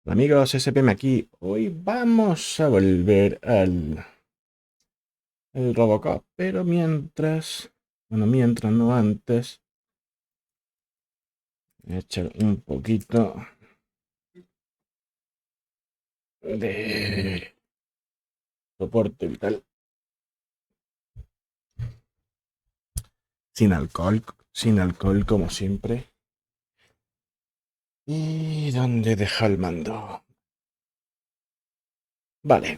Amigos, S.P.M aquí. Hoy vamos a volver al RoboCop, pero mientras, no antes, voy a echar un poquito de soporte vital. Sin alcohol como siempre. ¿Y dónde deja el mando? Vale.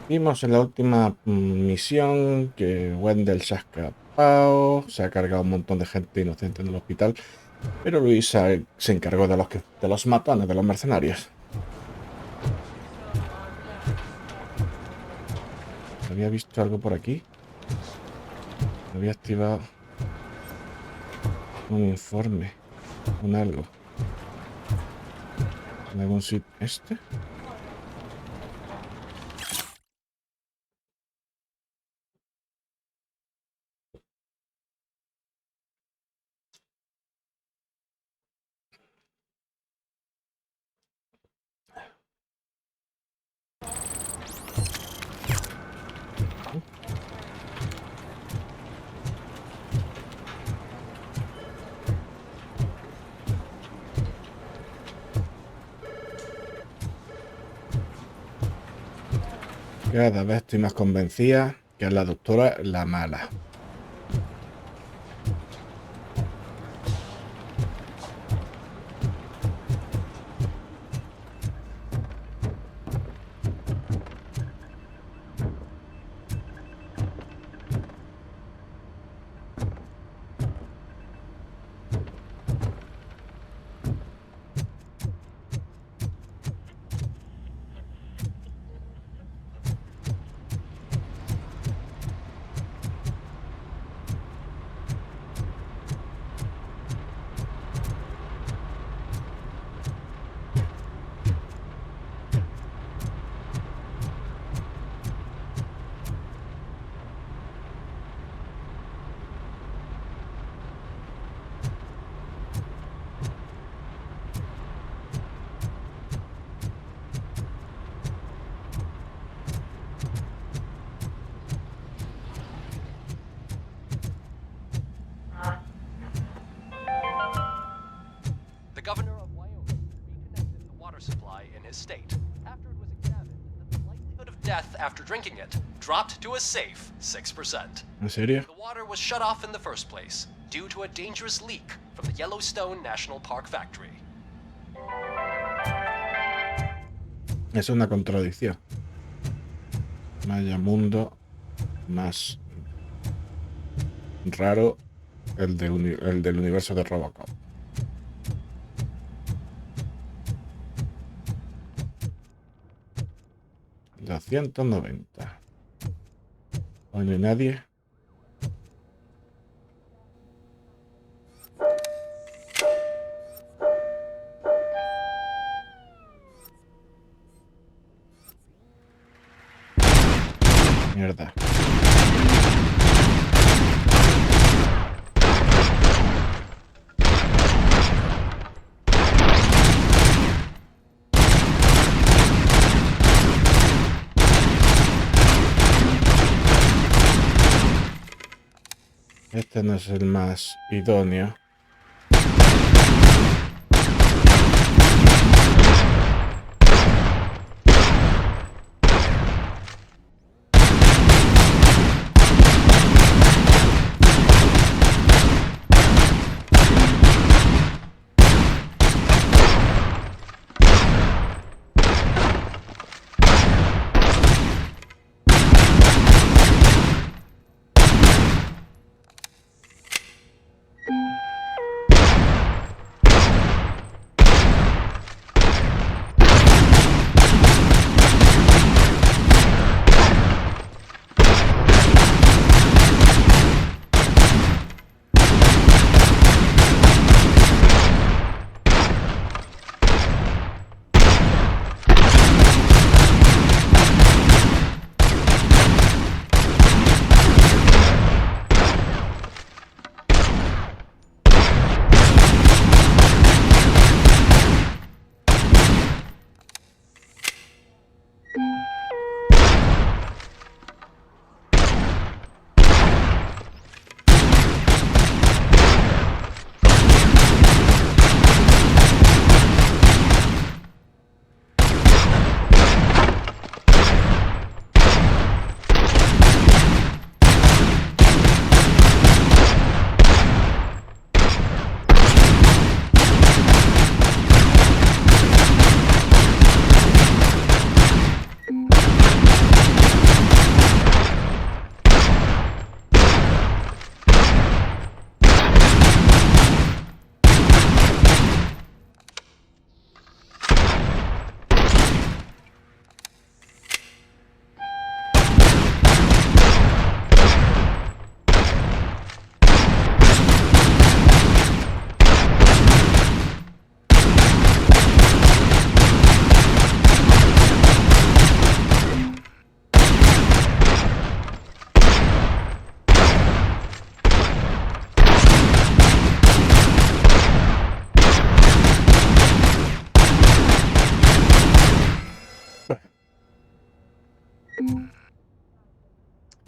Vimos en la última misión que Wendell se ha escapado, se ha cargado un montón de gente inocente en el hospital, pero Luisa se encargó de los matones, de los mercenarios. ¿Había visto algo por aquí? Había activado un informe, un algo. ¿En algún sitio? ¿Este? Cada vez estoy más convencida que es la doctora la mala. Governor of Wyoming reconnected the water supply in his state. After it was examined, the likelihood of death after drinking it dropped to a safe 6%. ¿En serio? The water was shut off in the first place due to a dangerous leak from the Yellowstone National Park factory. Es una contradicción. Vaya mundo más raro el del universo de RoboCop. $290. Hoy no hay nadie. Mierda. Este no es el más idóneo.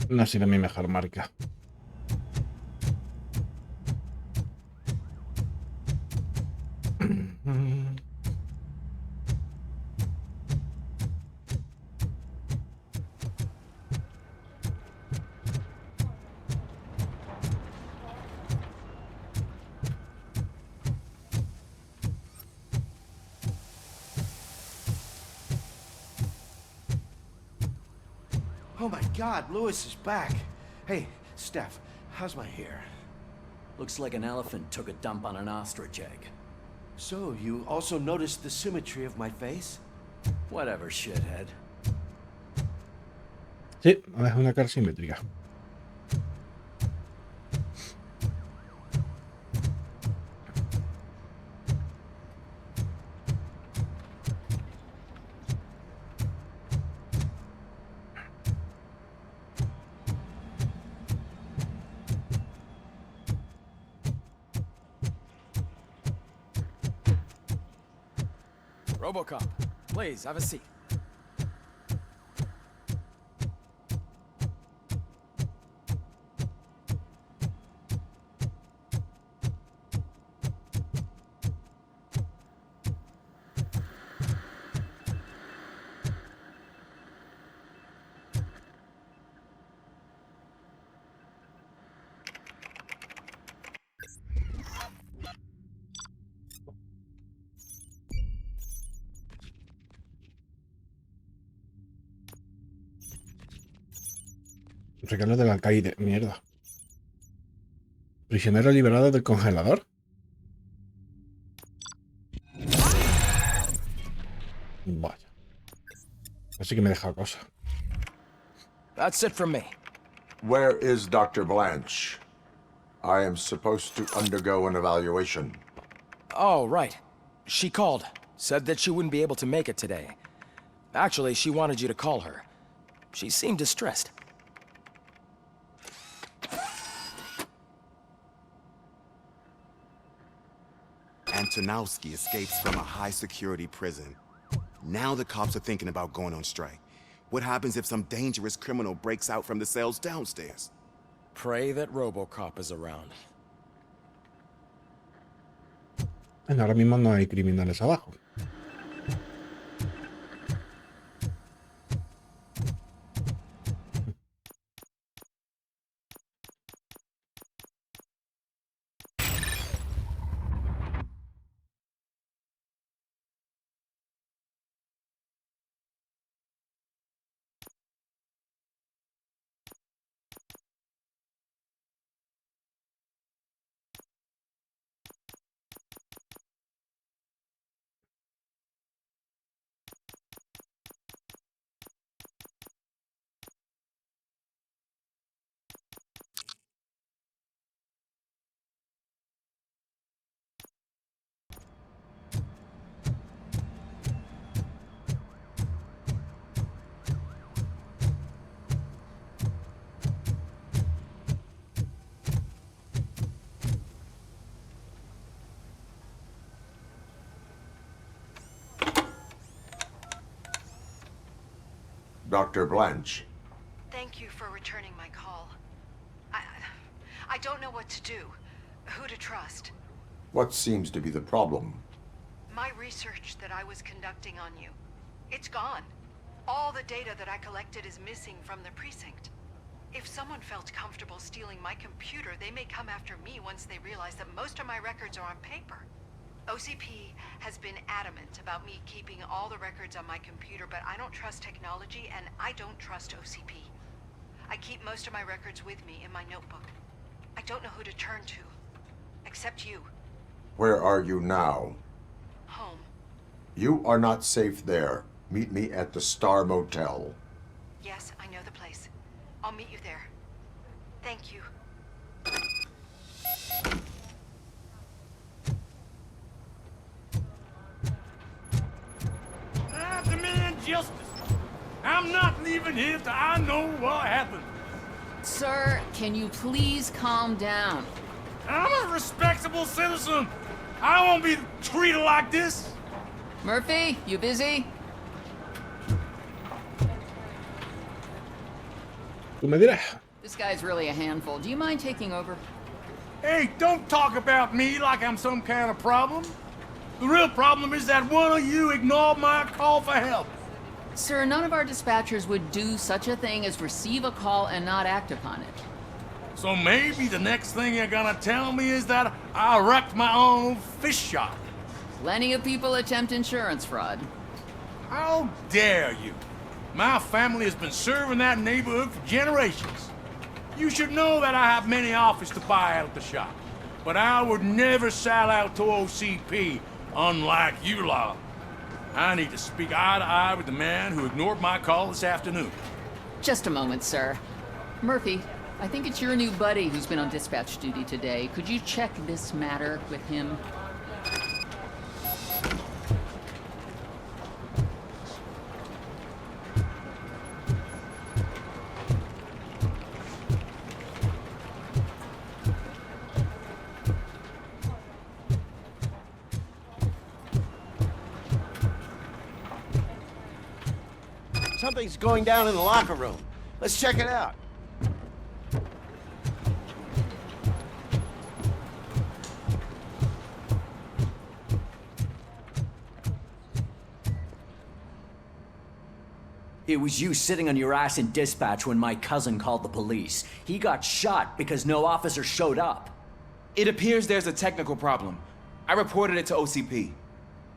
No ha sido mi mejor marca. Oh my God, Lewis is back. Hey, Steph, how's my hair? Looks like an elephant took a dump on an ostrich egg. So, you also noticed the symmetry of my face? Whatever, shithead. Sí, es una cara simétrica. RoboCop, please, have a seat. Regalo del alcaide. Mierda. Prisionero liberado del congelador. Vaya. Así que me deja cosa. That's it from me. Where is Dr. Blanche? I am supposed to undergo an evaluation. Oh, right. She called. Said that she wouldn't be able to make it today. Actually, she wanted you to call her. She seemed distressed. Antonowski escapes from a high-security prison. Now the cops are thinking about going on strike. What happens if some dangerous criminal breaks out from the cells downstairs? Pray that RoboCop is around. Bueno, ahora mismo no hay criminales abajo. Dr. Blanche. Thank you for returning my call. I don't know what to do, who to trust. What seems to be the problem? My research that I was conducting on you, it's gone. All the data that I collected is missing from the precinct. If someone felt comfortable stealing my computer, they may come after me once they realize that most of my records are on paper. OCP has been adamant about me keeping all the records on my computer, but I don't trust technology, and I don't trust OCP. I keep most of my records with me in my notebook. I don't know who to turn to, except you. Where are you now? Home. You are not safe there. Meet me at the Star Motel. Yes, I know the place. I'll meet you there. Thank you. I demand justice. I'm not leaving here till I know what happened. Sir, can you please calm down? I'm a respectable citizen. I won't be treated like this. Murphy, you busy? Tú me dirás. This guy's really a handful. Do you mind taking over? Hey, don't talk about me like I'm some kind of problem. The real problem is that one of you ignored my call for help. Sir, none of our dispatchers would do such a thing as receive a call and not act upon it. So maybe the next thing you're gonna tell me is that I wrecked my own fish shop. Plenty of people attempt insurance fraud. How dare you? My family has been serving that neighborhood for generations. You should know that I have many offers to buy out the shop. But I would never sell out to OCP, unlike you lot. I need to speak eye to eye with the man who ignored my call this afternoon. Just a moment, sir. Murphy, I think it's your new buddy who's been on dispatch duty today. Could you check this matter with him? Something's going down in the locker room. Let's check it out. It was you sitting on your ass in dispatch when my cousin called the police. He got shot because no officer showed up. It appears there's a technical problem. I reported it to OCP.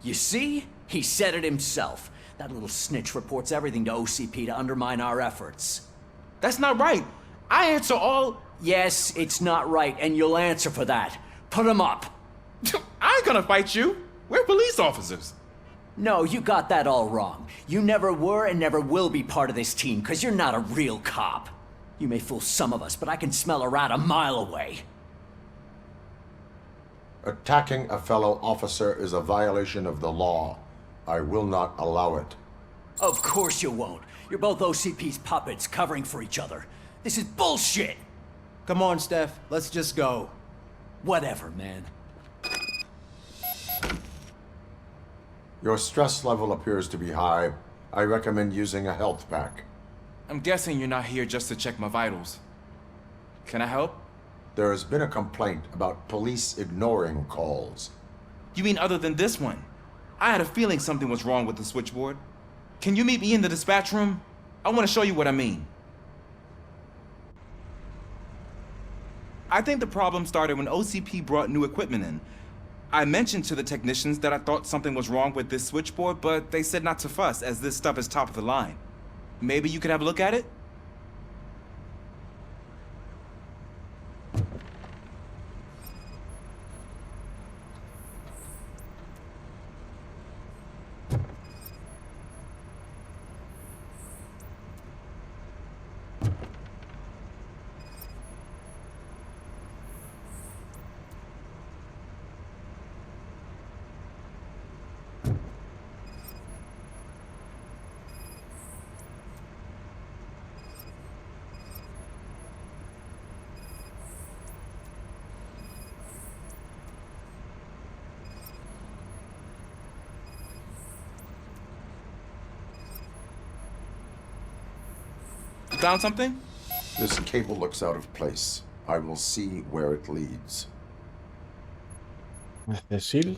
You see? He said it himself. That little snitch reports everything to OCP to undermine our efforts. That's not right. I answer all... Yes, it's not right, and you'll answer for that. Put him up. I ain't gonna fight you. We're police officers. No, you got that all wrong. You never were and never will be part of this team, because you're not a real cop. You may fool some of us, but I can smell a rat a mile away. Attacking a fellow officer is a violation of the law. I will not allow it. Of course you won't. You're both OCP's puppets covering for each other. This is bullshit! Come on, Steph. Let's just go. Whatever, man. Your stress level appears to be high. I recommend using a health pack. I'm guessing you're not here just to check my vitals. Can I help? There has been a complaint about police ignoring calls. You mean other than this one? I had a feeling something was wrong with the switchboard. Can you meet me in the dispatch room? I want to show you what I mean. I think the problem started when OCP brought new equipment in. I mentioned to the technicians that I thought something was wrong with this switchboard, but they said not to fuss, as this stuff is top of the line. Maybe you could have a look at it? Found something? This cable looks out of place. I will see where it leads. Es decir...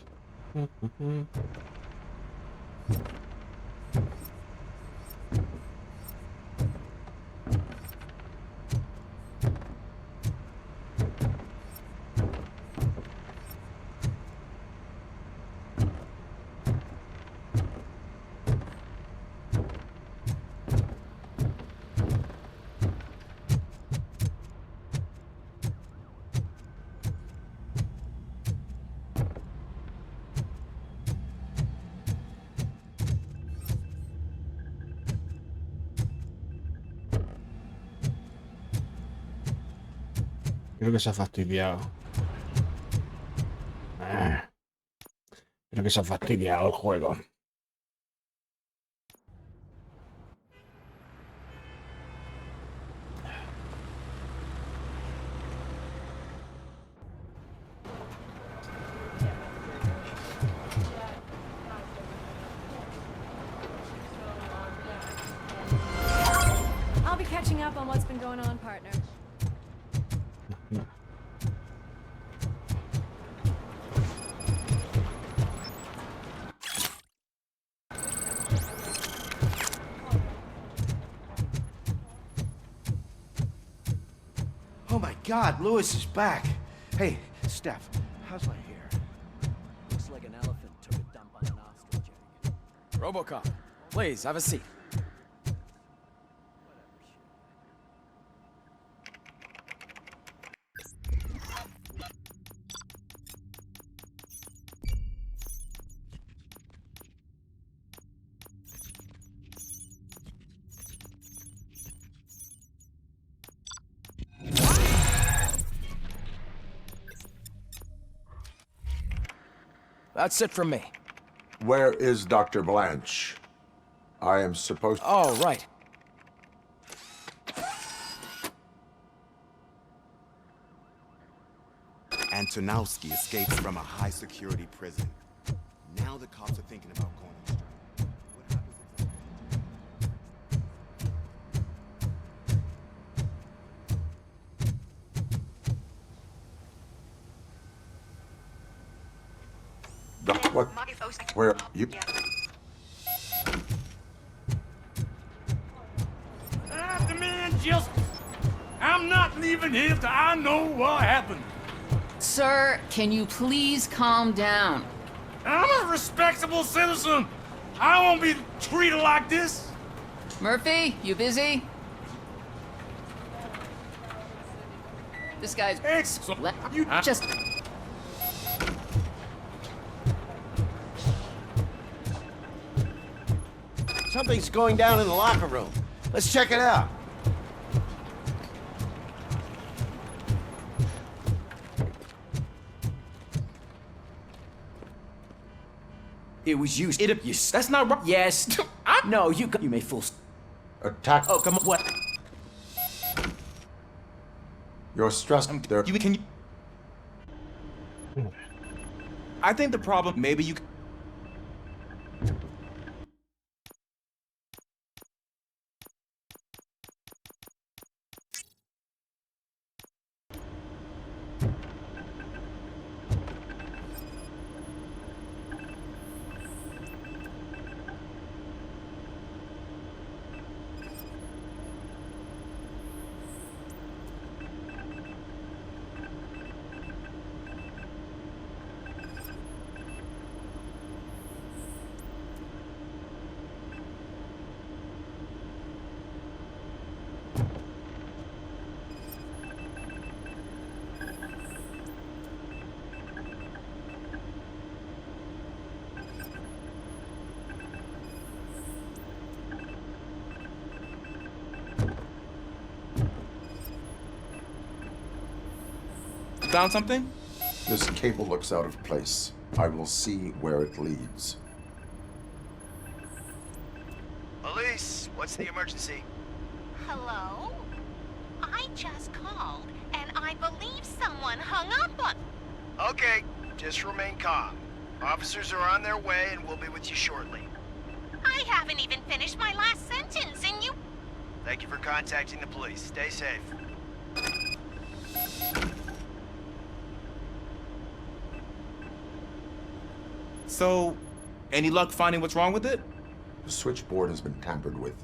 Creo que se ha fastidiado. Creo que se ha fastidiado el juego. I'll be catching up on what's what's been going on, partner? Oh my God, Lewis is back. Hey, Steph, how's my hair? Looks like an elephant took a dump on an ostrich egg. RoboCop, please, have a seat. That's it from me. Where is Dr. Blanche? I am supposed to... Oh, right. Antonowski escapes from a high-security prison. Now the cops are thinking about going on strike. What happens if... What? Where? You... The man just... I'm not leaving here till I know what happened. Sir, can you please calm down? I'm a respectable citizen. I won't be treated like this. Murphy, you busy? This guy's... You just... Something's going down in the locker room. Let's check it out. It was you. That's not right. Yes. No, you may fool. Attack... Oh, come on. What? You're stressed there. Can you... I think the problem, maybe you... Found something? This cable looks out of place. I will see where it leads. Police, what's the emergency? Hello? I just called, and I believe someone hung up on... Okay, just remain calm. Officers are on their way, and we'll be with you shortly. I haven't even finished my last sentence, and you... Thank you for contacting the police. Stay safe. So, any luck finding what's wrong with it? The switchboard has been tampered with.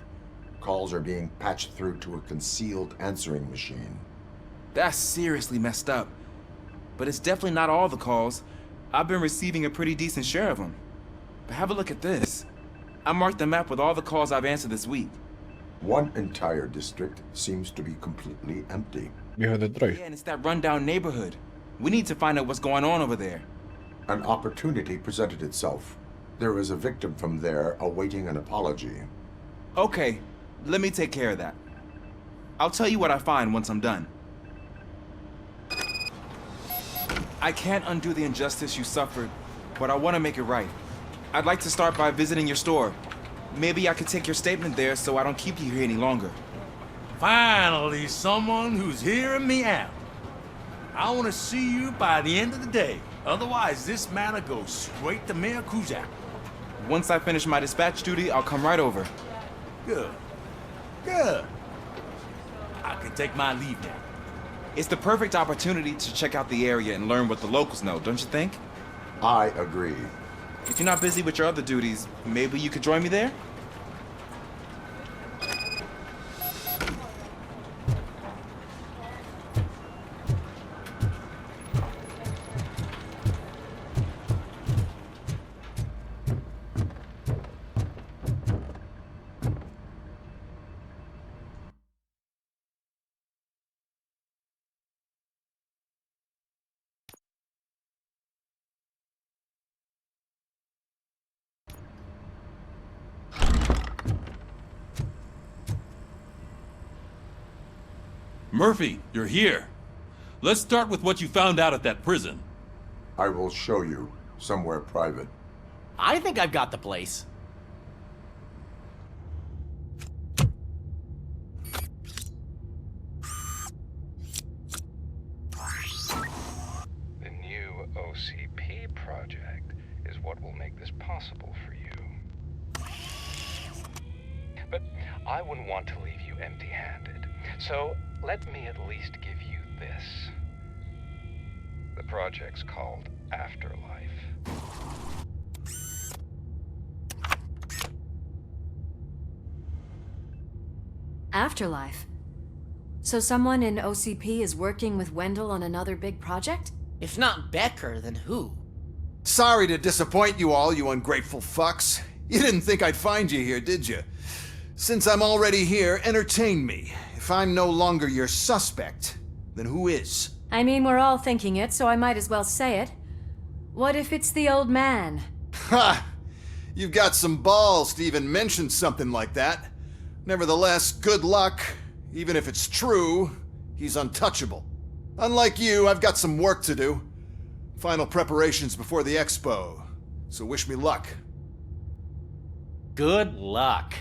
Calls are being patched through to a concealed answering machine. That's seriously messed up. But it's definitely not all the calls. I've been receiving a pretty decent share of them. But have a look at this. I marked the map with all the calls I've answered this week. One entire district seems to be completely empty. Yeah, and it's that rundown neighborhood. We need to find out what's going on over there. An opportunity presented itself. There is a victim from there awaiting an apology. Okay, let me take care of that. I'll tell you what I find once I'm done. I can't undo the injustice you suffered, but I want to make it right. I'd like to start by visiting your store. Maybe I could take your statement there so I don't keep you here any longer. Finally, someone who's hearing me out. I want to see you by the end of the day. Otherwise, this matter goes straight to Mayor Kuzak. Once I finish my dispatch duty, I'll come right over. Good. Good. can take my leave now. It's the perfect opportunity to check out the area and learn what the locals know, don't you think? I agree. If you're not busy with your other duties, maybe you could join me there? Murphy, you're here. Let's start with what you found out at that prison. I will show you somewhere private. I think I've got the place. The new OCP project is what will make this possible for you. But I wouldn't want to leave you empty-handed. So let me at least give you this. The project's called Afterlife. Afterlife? So someone in OCP is working with Wendell on another big project? If not Becker, then who? Sorry to disappoint you all, you ungrateful fucks. You didn't think I'd find you here, did you? Since I'm already here, entertain me. If I'm no longer your suspect, then who is? I mean, we're all thinking it, so I might as well say it. What if it's the old man? Ha! You've got some balls to even mention something like that. Nevertheless, good luck. Even if it's true, he's untouchable. Unlike you, I've got some work to do. Final preparations before the expo. So wish me luck. Good luck.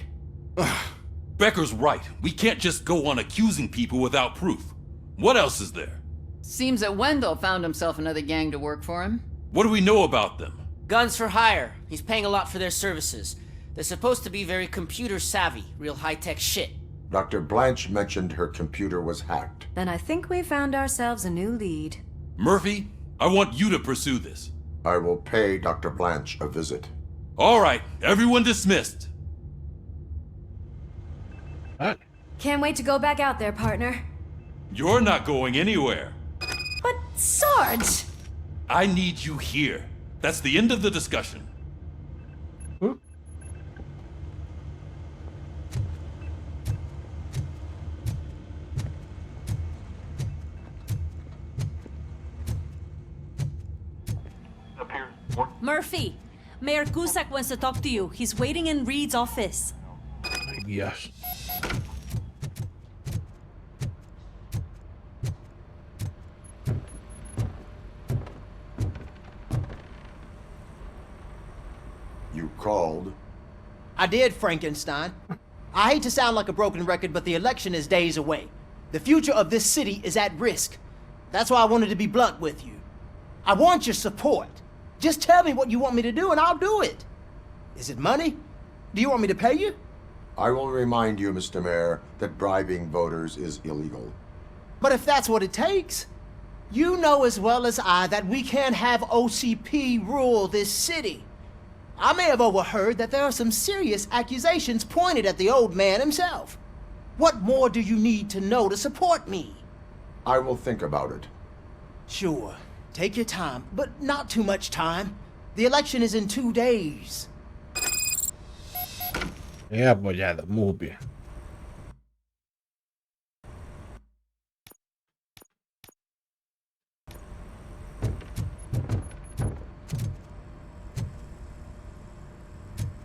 Becker's right. We can't just go on accusing people without proof. What else is there? Seems that Wendell found himself another gang to work for him. What do we know about them? Guns for hire. He's paying a lot for their services. They're supposed to be very computer savvy, real high-tech shit. Dr. Blanche mentioned her computer was hacked. Then I think we found ourselves a new lead. Murphy, I want you to pursue this. I will pay Dr. Blanche a visit. All right, everyone dismissed. Can't wait to go back out there, partner. You're not going anywhere. But, Sarge! I need you here. That's the end of the discussion. Murphy, Mayor Cusack wants to talk to you. He's waiting in Reed's office. Yes. You called? I did, Frankenstein. I hate to sound like a broken record, but the election is days away. The future of this city is at risk. That's why I wanted to be blunt with you. I want your support. Just tell me what you want me to do and I'll do it. Is it money? Do you want me to pay you? I will remind you, Mr. Mayor, that bribing voters is illegal. But if that's what it takes, you know as well as I that we can't have OCP rule this city. I may have overheard that there are some serious accusations pointed at the old man himself. What more do you need to know to support me? I will think about it. Sure. Take your time, but not too much time. The election is in 2 days. He apoyado, muy bien.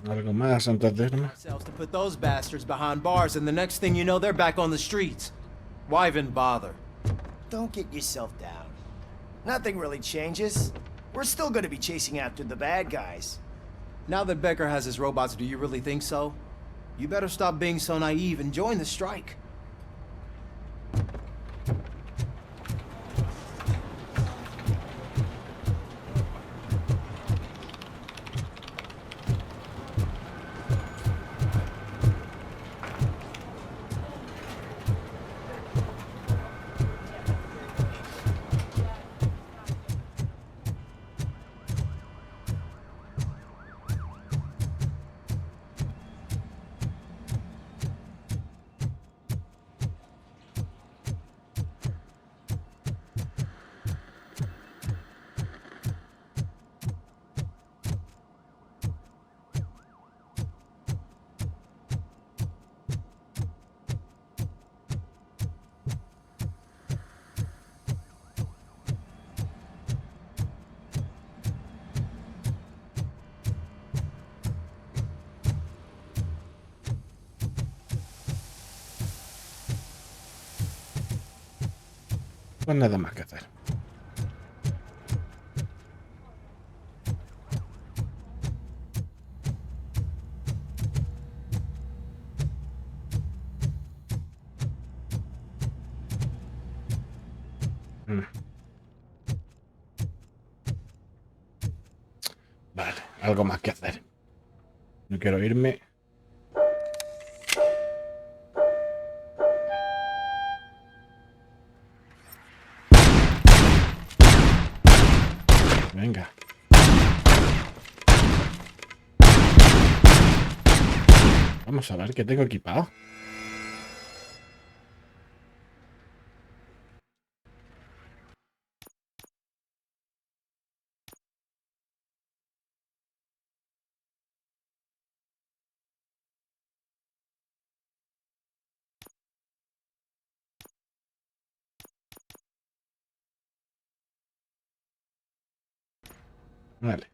¿Algo más antes de irme? Ourselves to put those bastards behind bars, and the next thing you know, they're back on the streets. Why even bother? Don't get yourself down. Nothing really changes. We're still gonna be chasing after the bad guys. Now that Becker has his robots, do you really think so? You better stop being so naive and join the strike. Pues nada más que hacer. Vale, algo más que hacer. No quiero irme. Venga. Vamos a ver qué tengo equipado. Vale.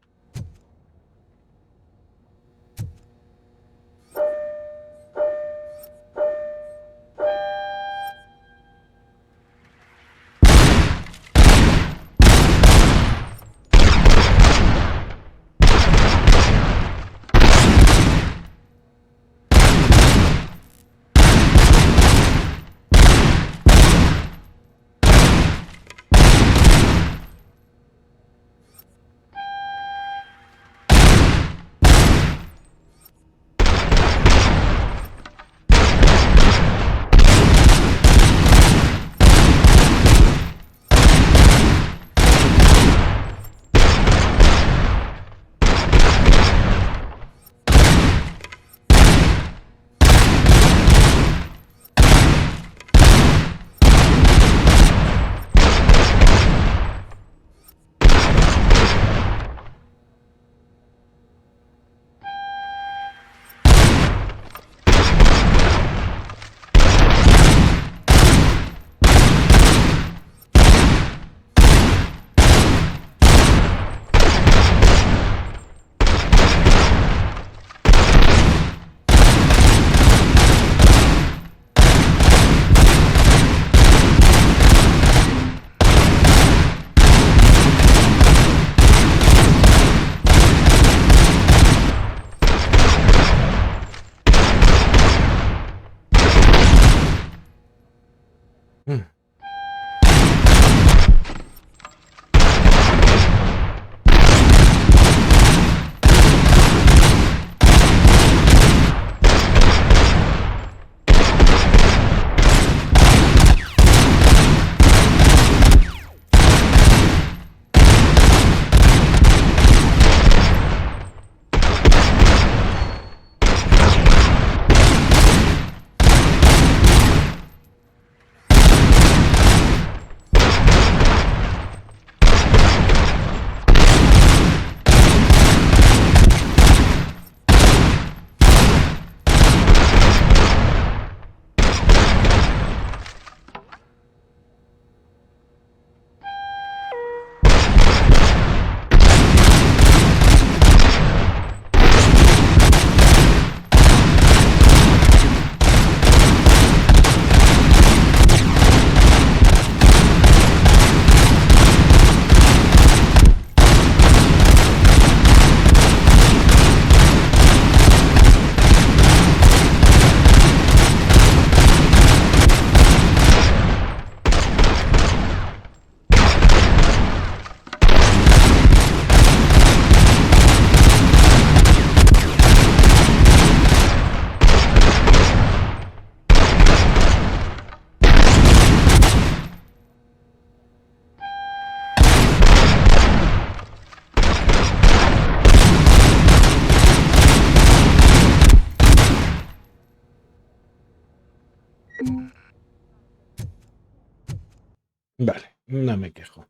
Vale, no me quejo.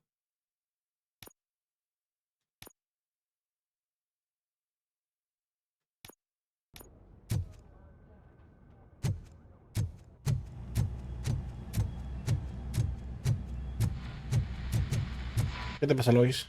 ¿Qué te pasa, Lois?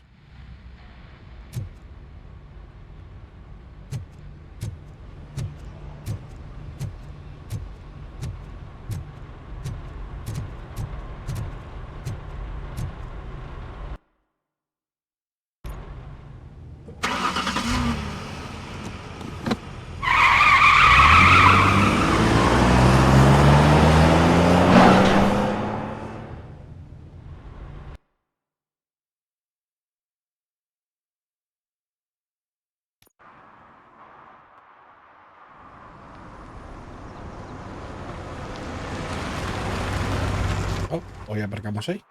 Hoy aparcamos ahí.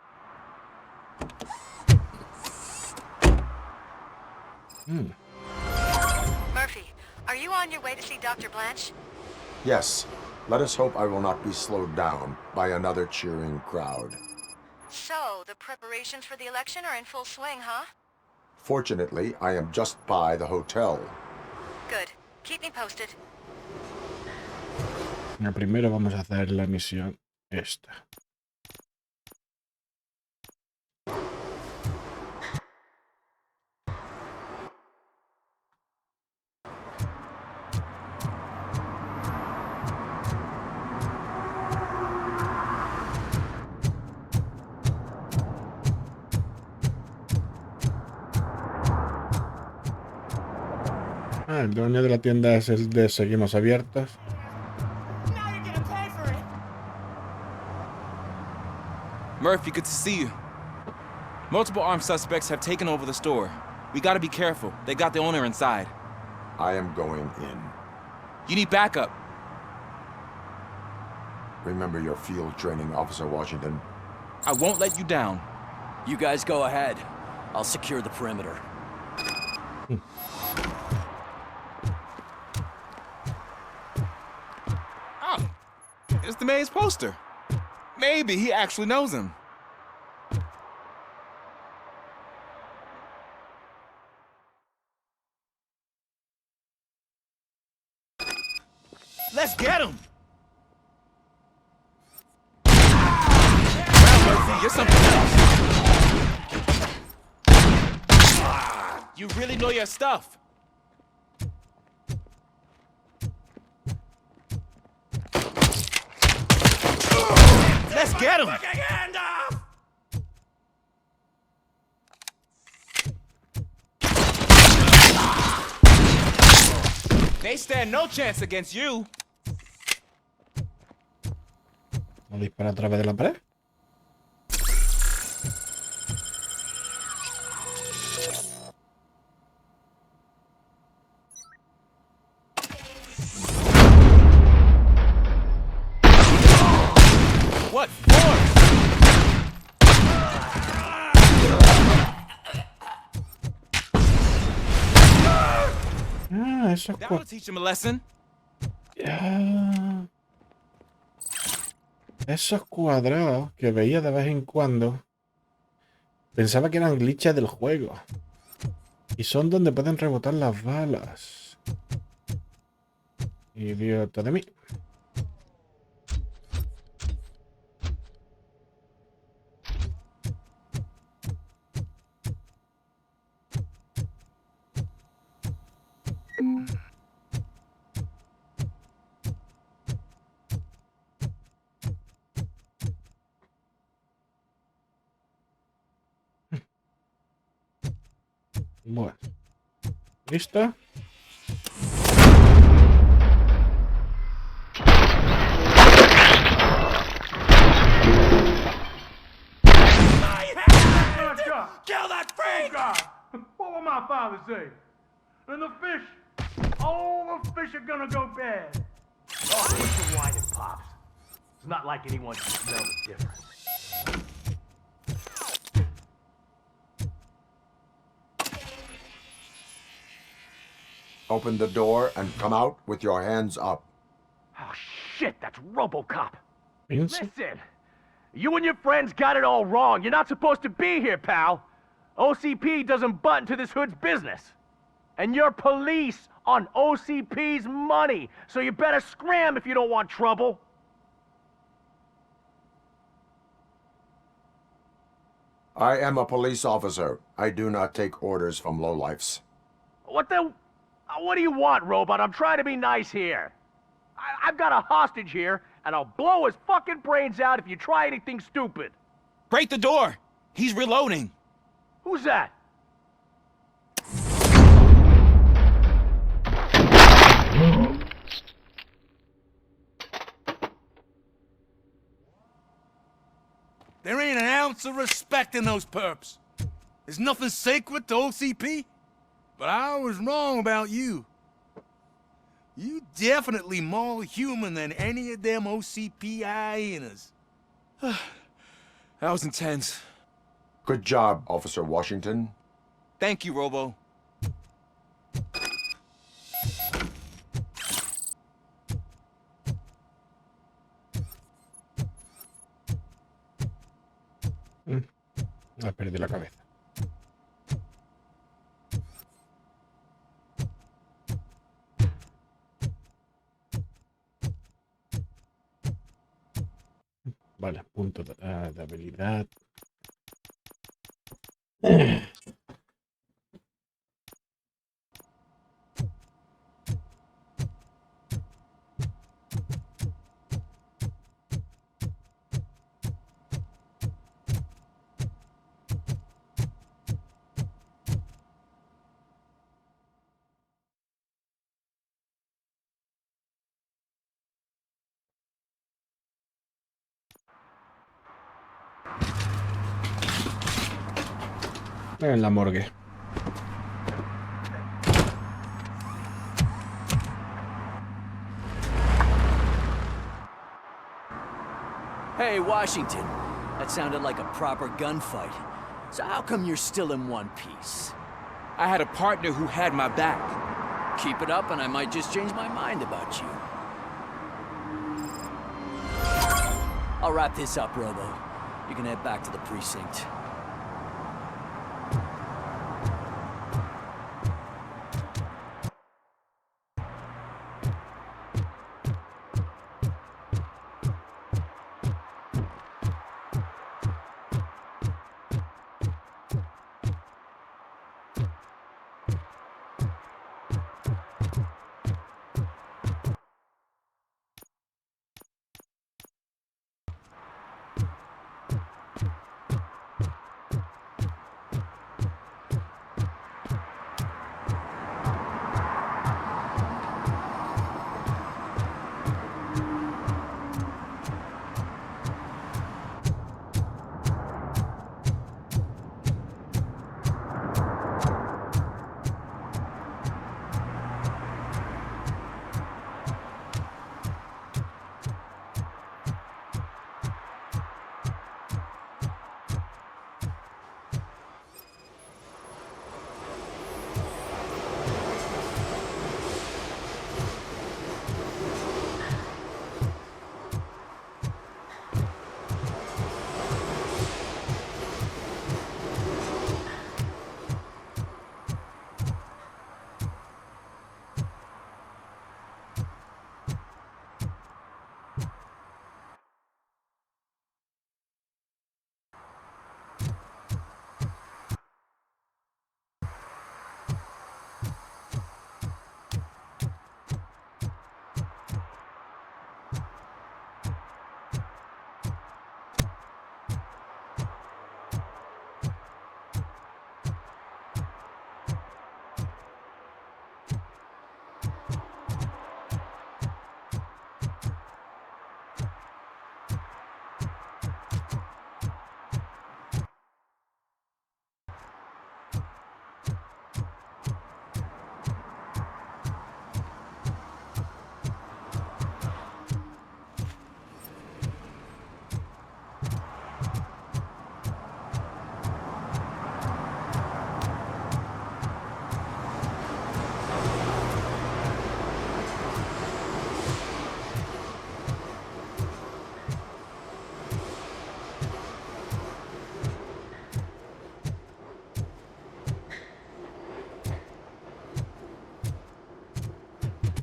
Murphy, are you on your way to see Dr. Blanche? Yes. Let us hope I will not be slowed down by another cheering crowd. So, the preparations for the election are in full swing, huh? Fortunately, I am just by the hotel. Good. Keep me posted. Primero vamos a hacer la misión esta. El dueño de la tienda es el de Seguimos Abiertos. Murphy, good to see you. Multiple armed suspects have taken over the store. We gotta be careful. They got the owner inside. I am going in. You need backup. Remember your field training, Officer Washington. I won't let you down. You guys go ahead. I'll secure the perimeter. Oh, it's the mayor's poster. Maybe he actually knows him. Let's get him! Well, Murphy, you're something else. You really know your stuff. Let's get him! They stand no chance against you. ¿No dispara a través de la pared? What for? Esos That'll teach him a lesson. Esos cuadrados que veía de vez en cuando pensaba que eran glitches del juego y son donde pueden rebotar las balas. Idiota de mí. Bueno, ¿listo? Kill that freak! What will my father say? And the fish, all the fish are gonna go bad. Oh, keep your whining, Pops. It's not like anyone can smell the difference. Open the door and come out with your hands up. Oh, shit, that's RoboCop. Listen, You and your friends got it all wrong. You're not supposed to be here, pal. OCP doesn't butt into this hood's business. And you're police on OCP's money, so you better scram if you don't want trouble. I am a police officer. I do not take orders from lowlifes. What do you want, Robot? I'm trying to be nice here. I've got a hostage here, and I'll blow his fucking brains out if you try anything stupid. Break the door! He's reloading. Who's that? There ain't an ounce of respect in those perps. There's nothing sacred to OCP. But I was wrong about you. You definitely more human than any of them OCP hyenas. That was intense. Good job, Officer Washington. Thank you, Robo. Perdí la cabeza. Vale, punto de habilidad. En la morgue. Hey, Washington. That sounded like a proper gunfight. So how come you're still in one piece? I had a partner who had my back. Keep it up and I might just change my mind about you. I'll wrap this up, Robo. You can head back to the precinct.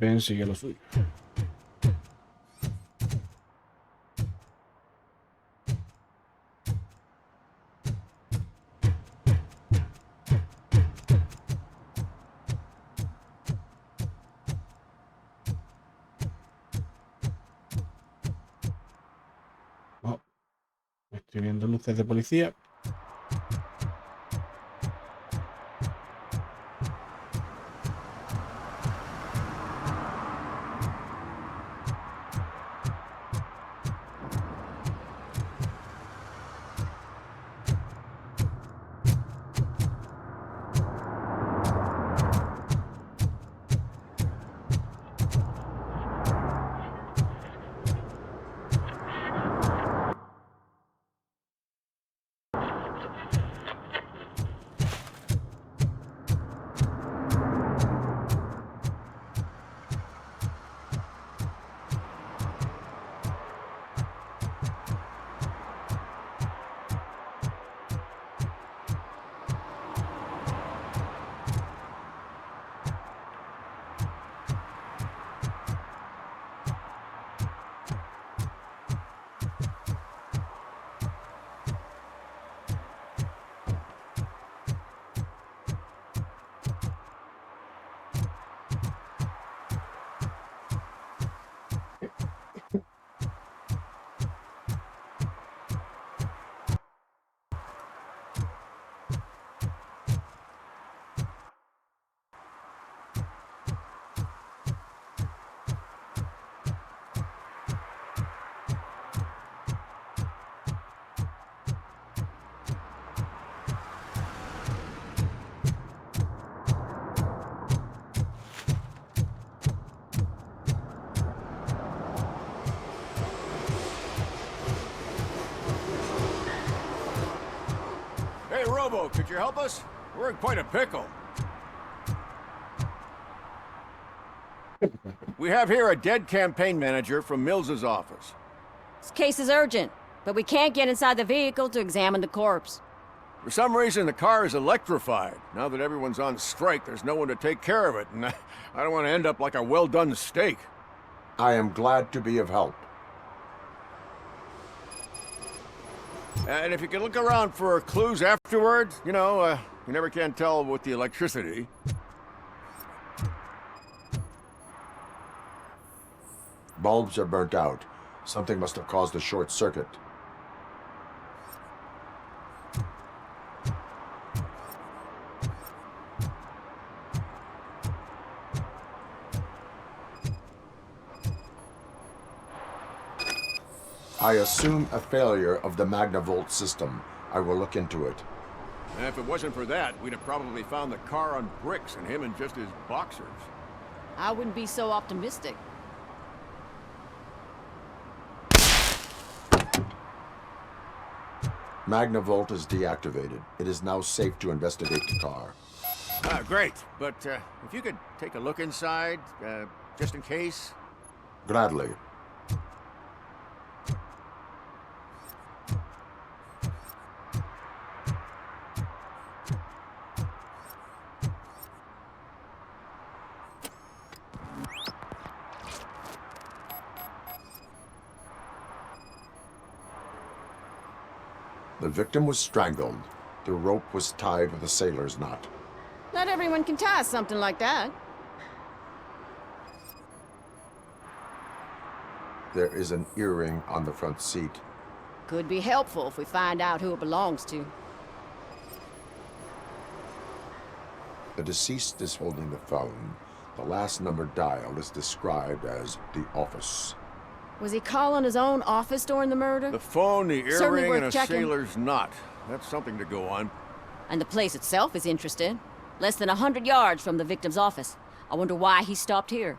S.P.M sigue lo suyo. Oh, estoy viendo luces de policía. Robo, could you help us? We're in quite a pickle. We have here a dead campaign manager from Mills's office. This case is urgent, but we can't get inside the vehicle to examine the corpse. For some reason, the car is electrified. Now that everyone's on strike, there's no one to take care of it, and I don't want to end up like a well-done steak. I am glad to be of help. And if you can look around for clues afterwards, you know, you never can tell with the electricity. Bulbs are burnt out. Something must have caused a short circuit. I assume a failure of the Magnavolt system. I will look into it. And if it wasn't for that, we'd have probably found the car on bricks and him in just his boxers. I wouldn't be so optimistic. Magnavolt is deactivated. It is now safe to investigate the car. Great. But if you could take a look inside, just in case. Gladly. The victim was strangled. The rope was tied with a sailor's knot. Not everyone can tie something like that. There is an earring on the front seat. Could be helpful if we find out who it belongs to. The deceased is holding the phone. The last number dialed is described as the office. Was he calling his own office during the murder? The phone, the Certainly earring, worth and a checking. sailor's knot. That's something to go on. And the place itself is interesting. Less than 100 yards from the victim's office. I wonder why he stopped here.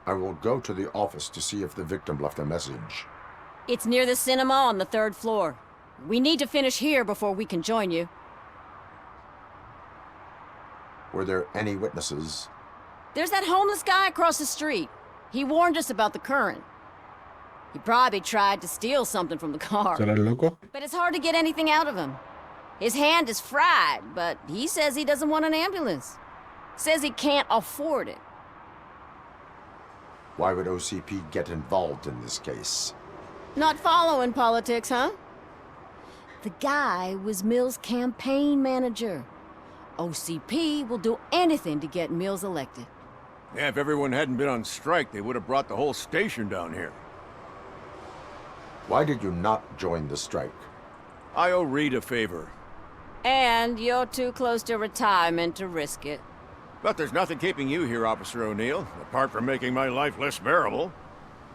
I will go to the office to see if the victim left a message. It's near the cinema on the 3rd floor. We need to finish here before we can join you. Were there any witnesses? There's that homeless guy across the street. He warned us about the current. He probably tried to steal something from the car. ¿Será el loco? But it's hard to get anything out of him. His hand is fried, but he says he doesn't want an ambulance. Says he can't afford it. Why would OCP get involved in this case? Not following politics, huh? The guy was Mills' campaign manager. OCP will do anything to get Mills elected. Yeah, if everyone hadn't been on strike, they would have brought the whole station down here. Why did you not join the strike? I owe Reed a favor. And you're too close to retirement to risk it. But there's nothing keeping you here, Officer O'Neill, apart from making my life less bearable.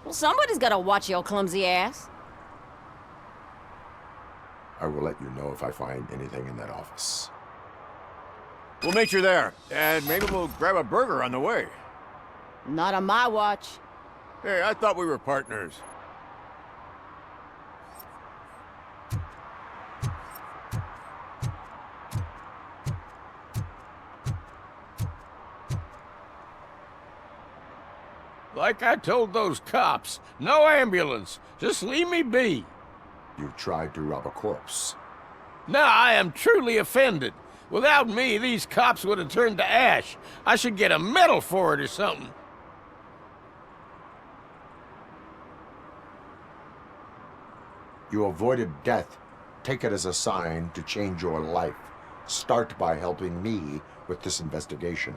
Well, somebody's gotta watch your clumsy ass. I will let you know if I find anything in that office. We'll meet you there, and maybe we'll grab a burger on the way. Not on my watch. Hey, I thought we were partners. Like I told those cops, no ambulance. Just leave me be. You tried to rob a corpse. Now I am truly offended. Without me, these cops would have turned to ash. I should get a medal for it or something. You avoided death. Take it as a sign to change your life. Start by helping me with this investigation.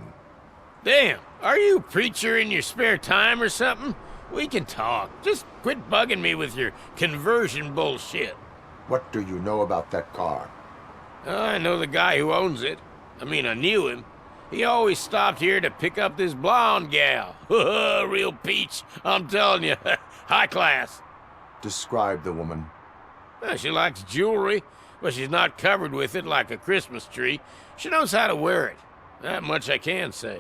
Damn, are you a preacher in your spare time or something? We can talk. Just quit bugging me with your conversion bullshit. What do you know about that car? I know the guy who owns it. I mean, I knew him. He always stopped here to pick up this blonde gal. Real peach, I'm telling you. High class. Describe the woman. Well, she likes jewelry, but she's not covered with it like a Christmas tree. She knows how to wear it. That much I can say.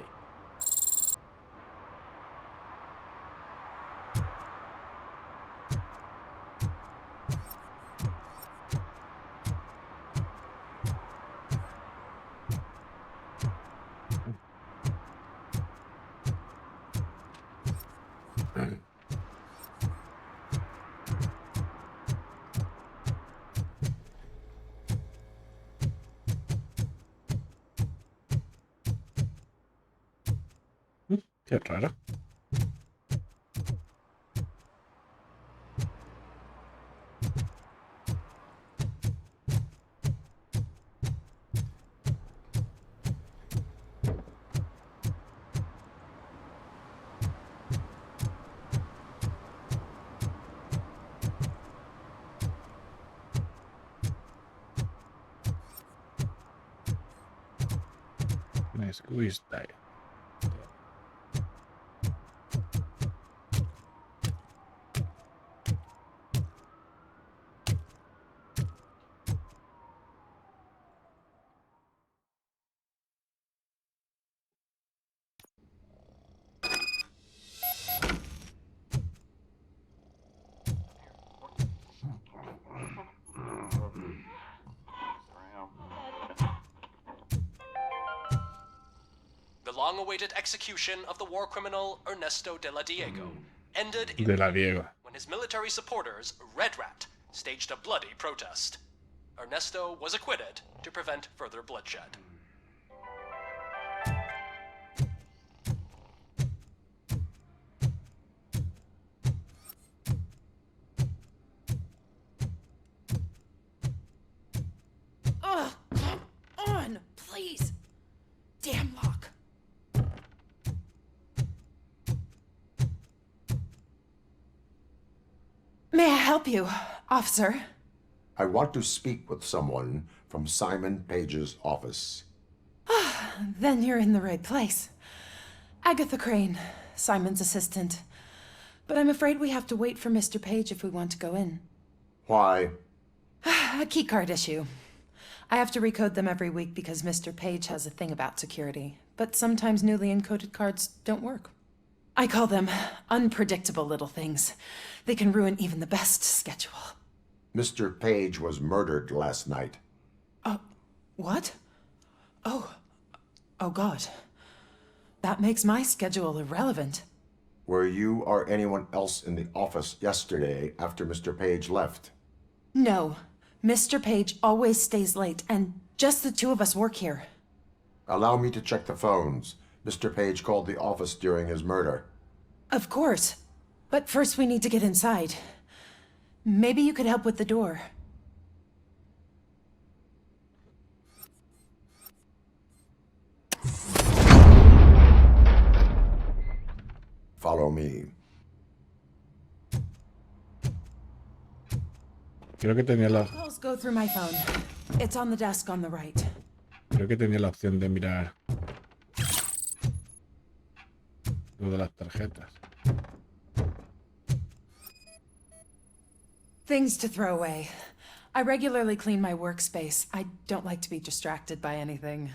Qué raro. Nice squeeze die. The long-awaited execution of the war criminal Ernesto de la Diego ended in De la Diego. when his military supporters, Red Rat, staged a bloody protest. Ernesto was acquitted to prevent further bloodshed. Ugh, come on, please. Damn lock. May I help you, officer? I want to speak with someone from Simon Page's office. Then you're in the right place. Agatha Crane, Simon's assistant. But I'm afraid we have to wait for Mr. Page if we want to go in. Why? A keycard issue. I have to recode them every week because Mr. Page has a thing about security. But sometimes newly encoded cards don't work. I call them unpredictable little things. They can ruin even the best schedule. Mr. Page was murdered last night. What? Oh God. That makes my schedule irrelevant. Were you or anyone else in the office yesterday after Mr. Page left? No. Mr. Page always stays late, and just the two of us work here. Allow me to check the phones. Mr. Page called the office during his murder. Of course. But first we need to get inside. Maybe you could help with the door. Follow me. Creo que tenía la, Calls go through my phone. It's on the desk on the right. creo que tenía la opción de mirar lo de las tarjetas. Things to throw away. I regularly clean my workspace. I don't like to be distracted by anything.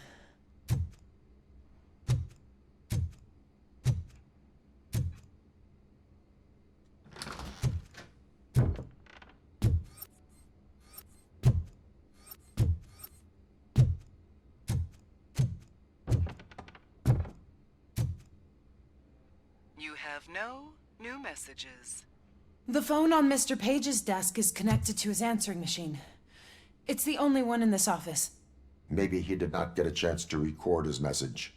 You have no new messages. The phone on Mr. Page's desk is connected to his answering machine. It's the only one in this office. Maybe he did not get a chance to record his message.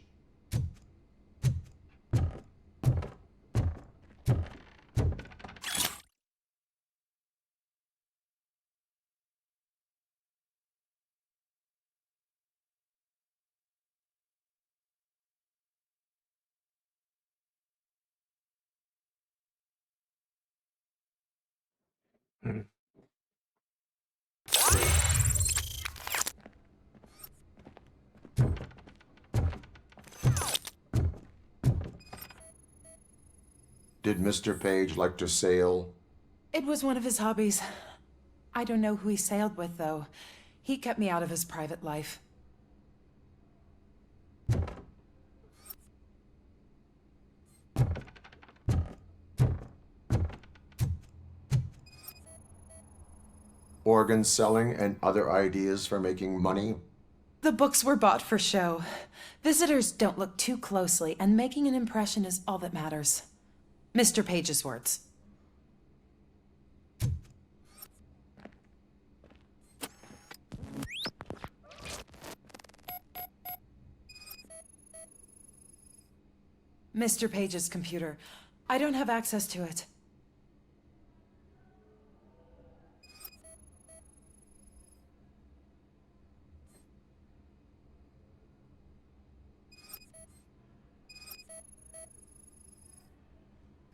Did Mr. Page like to sail? It was one of his hobbies. I don't know who he sailed with, though. He kept me out of his private life. Organ selling and other ideas for making money? The books were bought for show. Visitors don't look too closely, and making an impression is all that matters. Mr. Page's words. Mr. Page's computer. I don't have access to it.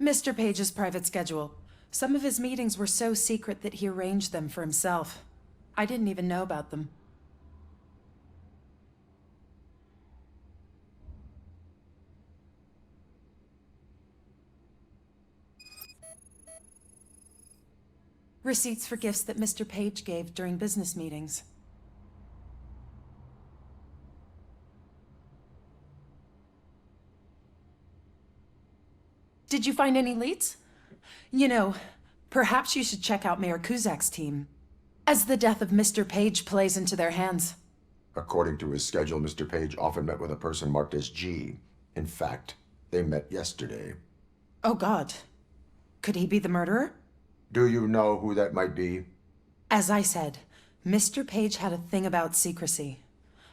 Mr. Page's private schedule. Some of his meetings were so secret that he arranged them for himself. I didn't even know about them. Receipts for gifts that Mr. Page gave during business meetings. Did you find any leads? You know, perhaps you should check out Mayor Kuzak's team, as the death of Mr. Page plays into their hands. According to his schedule, Mr. Page often met with a person marked as G. In fact, they met yesterday. Oh God. Could he be the murderer? Do you know who that might be? As I said, Mr. Page had a thing about secrecy.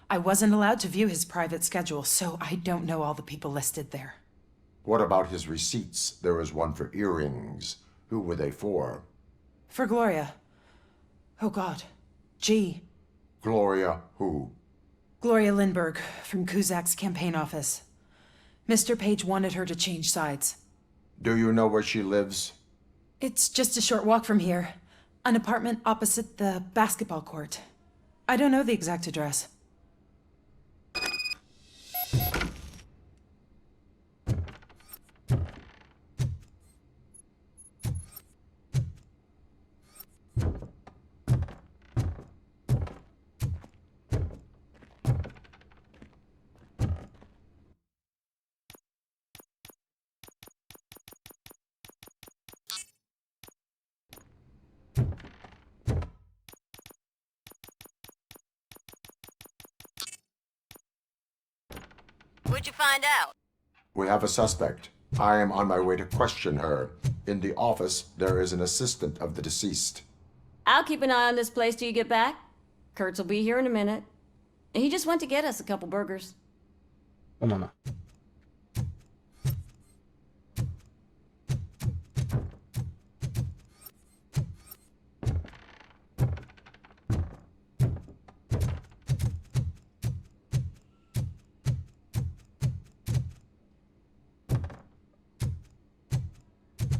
I wasn't allowed to view his private schedule, so I don't know all the people listed there. What about his receipts? There was one for earrings. Who were they for? For Gloria. Oh God. G. Gloria who? Gloria Lindbergh, from Kuzak's campaign office. Mr. Page wanted her to change sides. Do you know where she lives? It's just a short walk from here. An apartment opposite the basketball court. I don't know the exact address. What'd you find out? We have a suspect. I am on my way to question her. In the office, there is an assistant of the deceased. I'll keep an eye on this place till you get back. Kurtz will be here in a minute. He just went to get us a couple burgers. ¿Cómo no?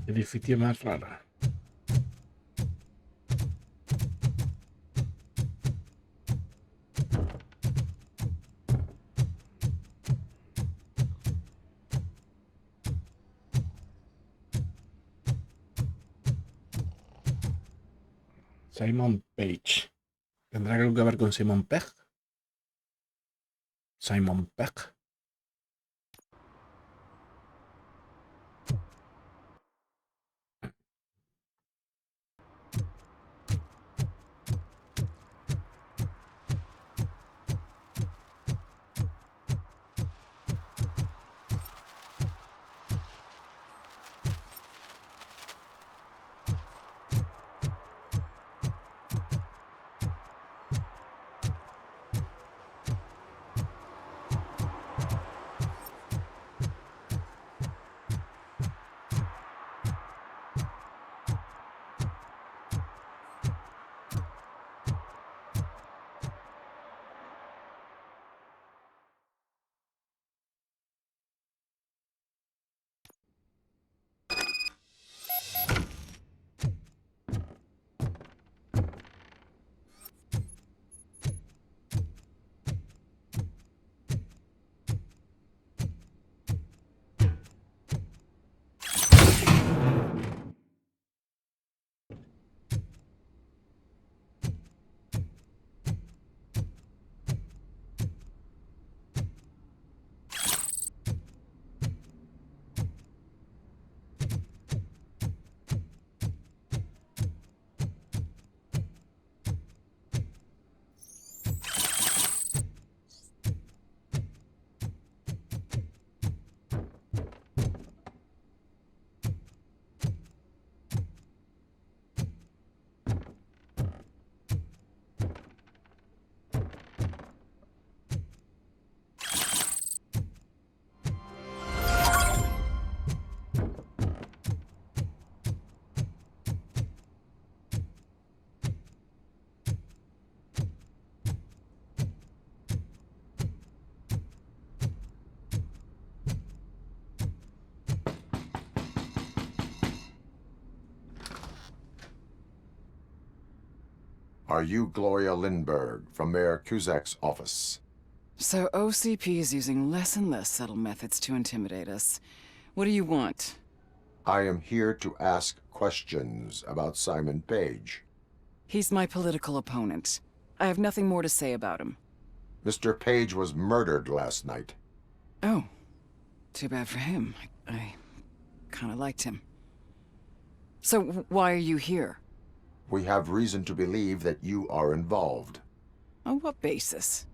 Edificio más rara. Simon Page. ¿Tendrá algo que ver con Simon Pegg? Simon Pegg. Are you Gloria Lindbergh from Mayor Cusack's office? So OCP is using less and less subtle methods to intimidate us. What do you want? I am here to ask questions about Simon Page. He's my political opponent. I have nothing more to say about him. Mr. Page was murdered last night. Oh. Too bad for him. I kinda liked him. So why are you here? We have reason to believe that you are involved. On what basis?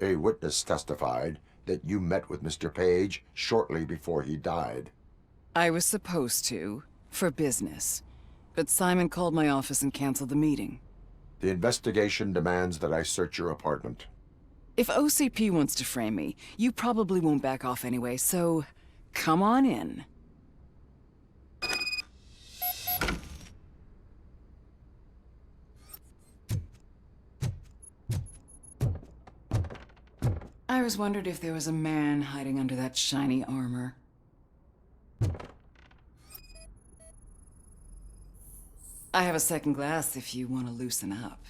A witness testified that you met with Mr. Page shortly before he died. I was supposed to, for business. But Simon called my office and canceled the meeting. The investigation demands that I search your apartment. If OCP wants to frame me, you probably won't back off anyway, so come on in. I always wondered if there was a man hiding under that shiny armor. I have a second glass if you want to loosen up.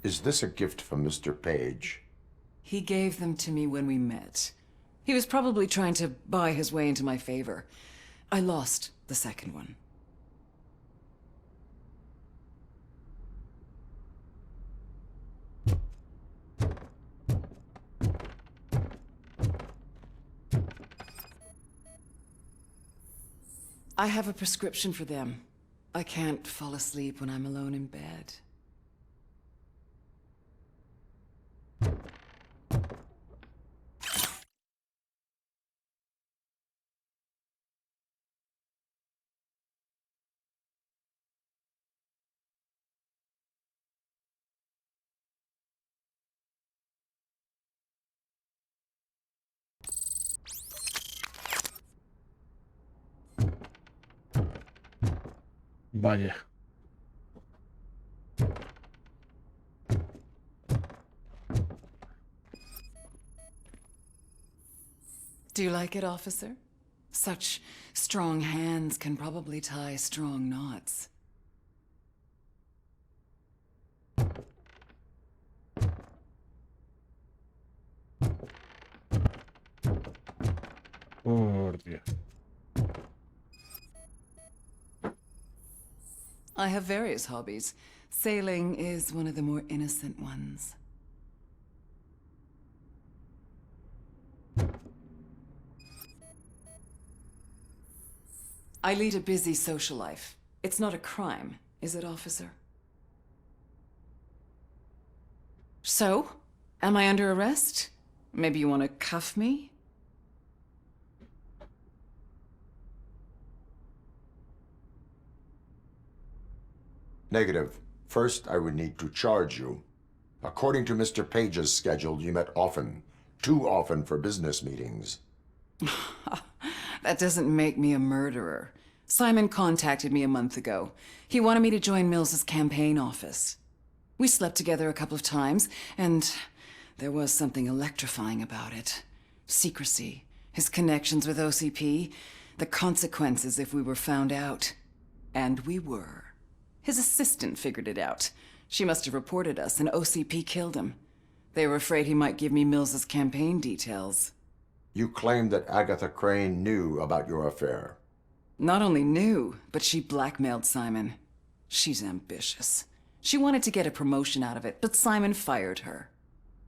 Is this a gift from Mr. Page? He gave them to me when we met. He was probably trying to buy his way into my favor. I lost the second one. I have a prescription for them. I can't fall asleep when I'm alone in bed. Vaya. Do you like it, officer? Such strong hands can probably tie strong knots. Por Dios. I have various hobbies. Sailing is one of the more innocent ones. I lead a busy social life. It's not a crime, is it, officer? So? Am I under arrest? Maybe you want to cuff me? Negative. First, I would need to charge you. According to Mr. Page's schedule, you met often. Too often for business meetings. That doesn't make me a murderer. Simon contacted me a month ago. He wanted me to join Mills's campaign office. We slept together a couple of times, and there was something electrifying about it. Secrecy, his connections with OCP, the consequences if we were found out. And we were. His assistant figured it out. She must have reported us, and OCP killed him. They were afraid he might give me Mills's campaign details. You claimed that Agatha Crane knew about your affair. Not only knew, but she blackmailed Simon. She's ambitious. She wanted to get a promotion out of it, but Simon fired her.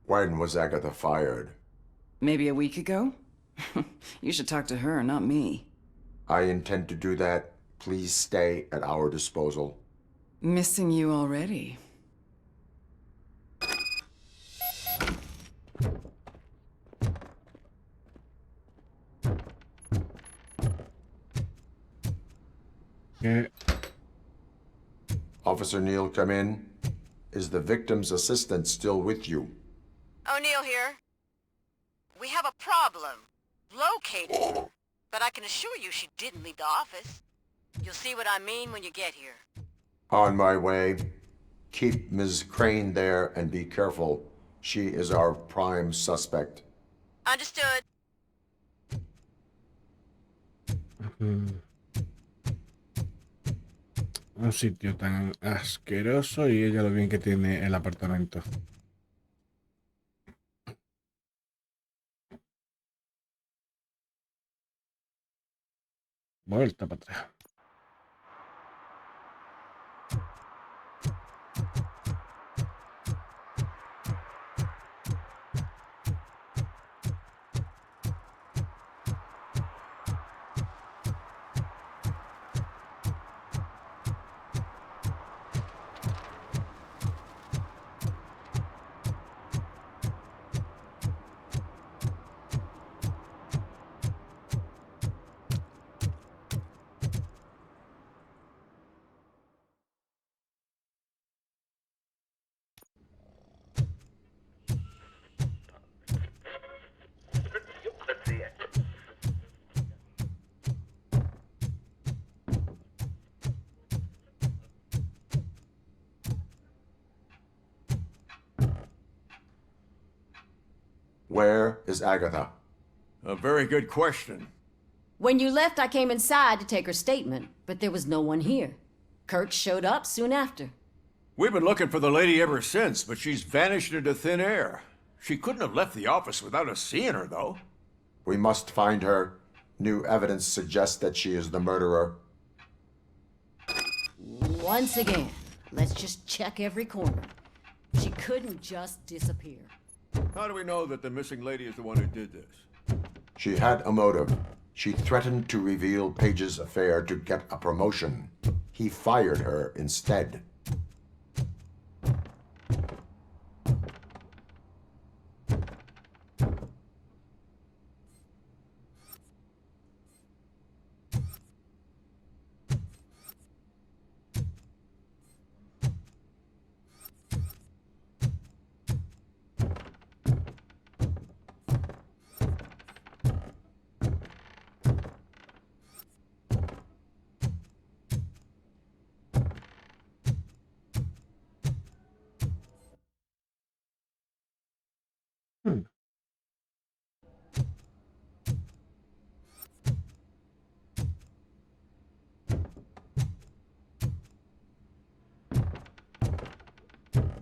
When was Agatha fired? Maybe a week ago? You should talk to her, not me. I intend to do that. Please stay at our disposal. Missing you already. Officer Neal, come in. Is the victim's assistant still with you? O'Neill here. We have a problem. Locating her. But I can assure you she didn't leave the office. You'll see what I mean when you get here. On my way. Keep Ms. Crane there and be careful. She is our prime suspect. Understood. Un sitio tan asqueroso y ella lo bien que tiene el apartamento. Vuelta para atrás. Where is Agatha? A very good question. When you left, I came inside to take her statement, but there was no one here. Kurt showed up soon after. We've been looking for the lady ever since, but she's vanished into thin air. She couldn't have left the office without us seeing her, though. We must find her. New evidence suggests that she is the murderer. Once again, let's just check every corner. She couldn't just disappear. How do we know that the missing lady is the one who did this? She had a motive. She threatened to reveal Page's affair to get a promotion. He fired her instead.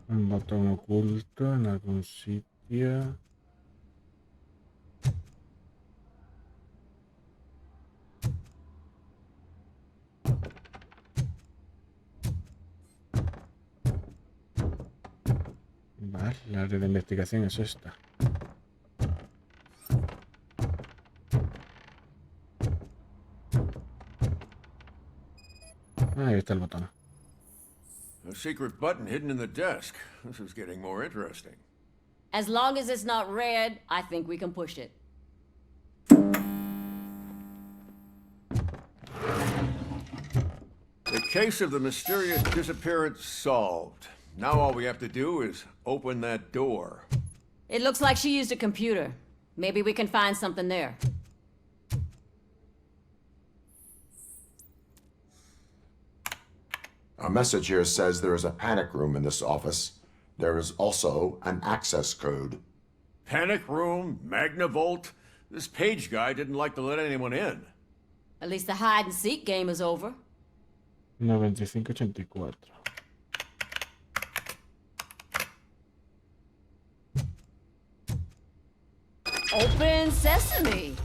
Un botón oculto en algún sitio. Vale, la área de investigación es esta. Ahí está el botón. A secret button hidden in the desk. This is getting more interesting. As long as it's not red, I think we can push it. The case of the mysterious disappearance solved. Now all we have to do is open that door. It looks like she used a computer. Maybe we can find something there. A message here says there is a panic room in this office. There is also an access code. Panic room, Magnavolt. This Page guy didn't like to let anyone in. At least the hide-and-seek game is over. 9584. Open sesame.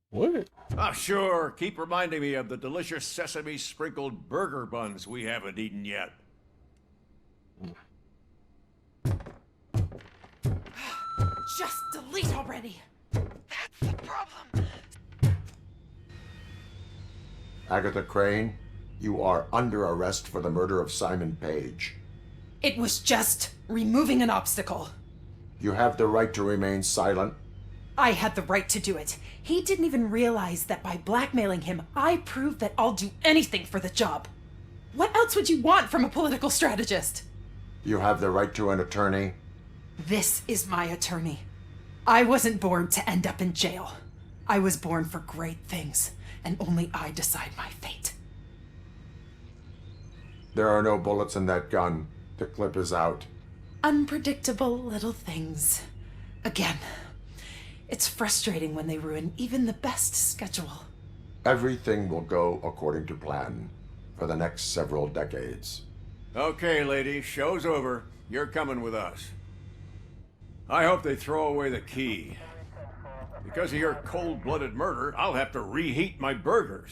What? Ah, sure. Keep reminding me of the delicious sesame-sprinkled burger buns we haven't eaten yet. Just delete already. That's the problem. Agatha Crane, you are under arrest for the murder of Simon Page. It was just removing an obstacle. You have the right to remain silent. I had the right to do it. He didn't even realize that by blackmailing him, I proved that I'll do anything for the job. What else would you want from a political strategist? You have the right to an attorney. This is my attorney. I wasn't born to end up in jail. I was born for great things, and only I decide my fate. There are no bullets in that gun. The clip is out. Unpredictable little things. Again. It's frustrating when they ruin even the best schedule. Everything will go according to plan for the next several decades. Okay, lady, show's over. You're coming with us. I hope they throw away the key. Because of your cold-blooded murder, I'll have to reheat my burgers.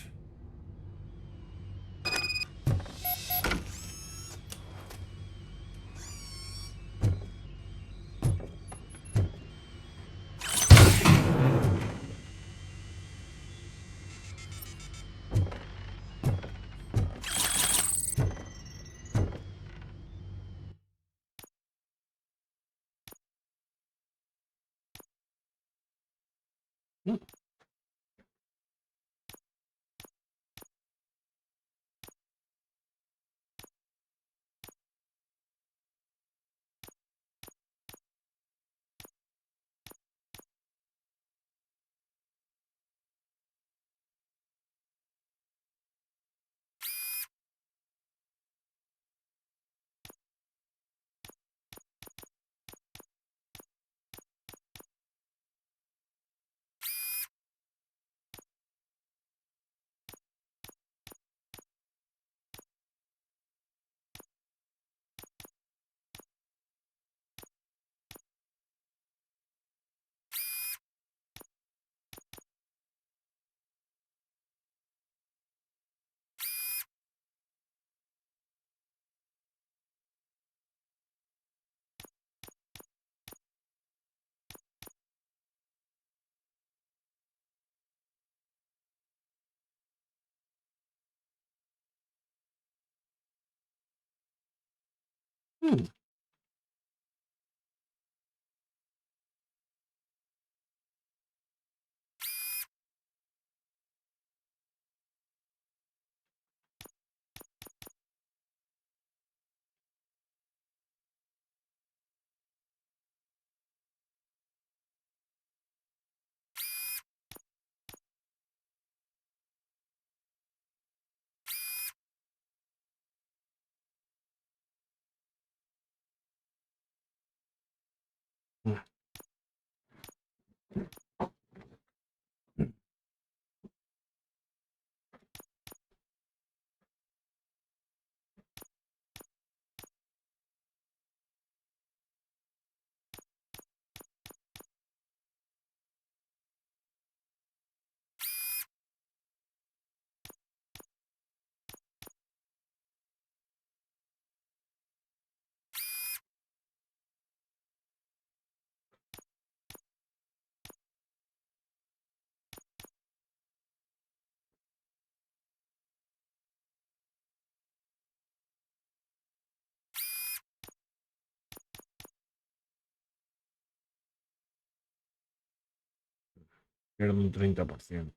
Pierdo un 30%.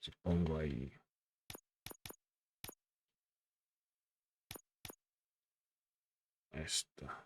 Si pongo ahí. Esta.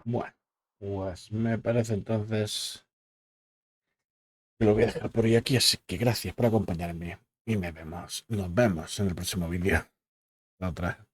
Bueno, pues me parece entonces que lo voy a dejar por hoy aquí, así que gracias por acompañarme y nos vemos en el próximo vídeo. La otra.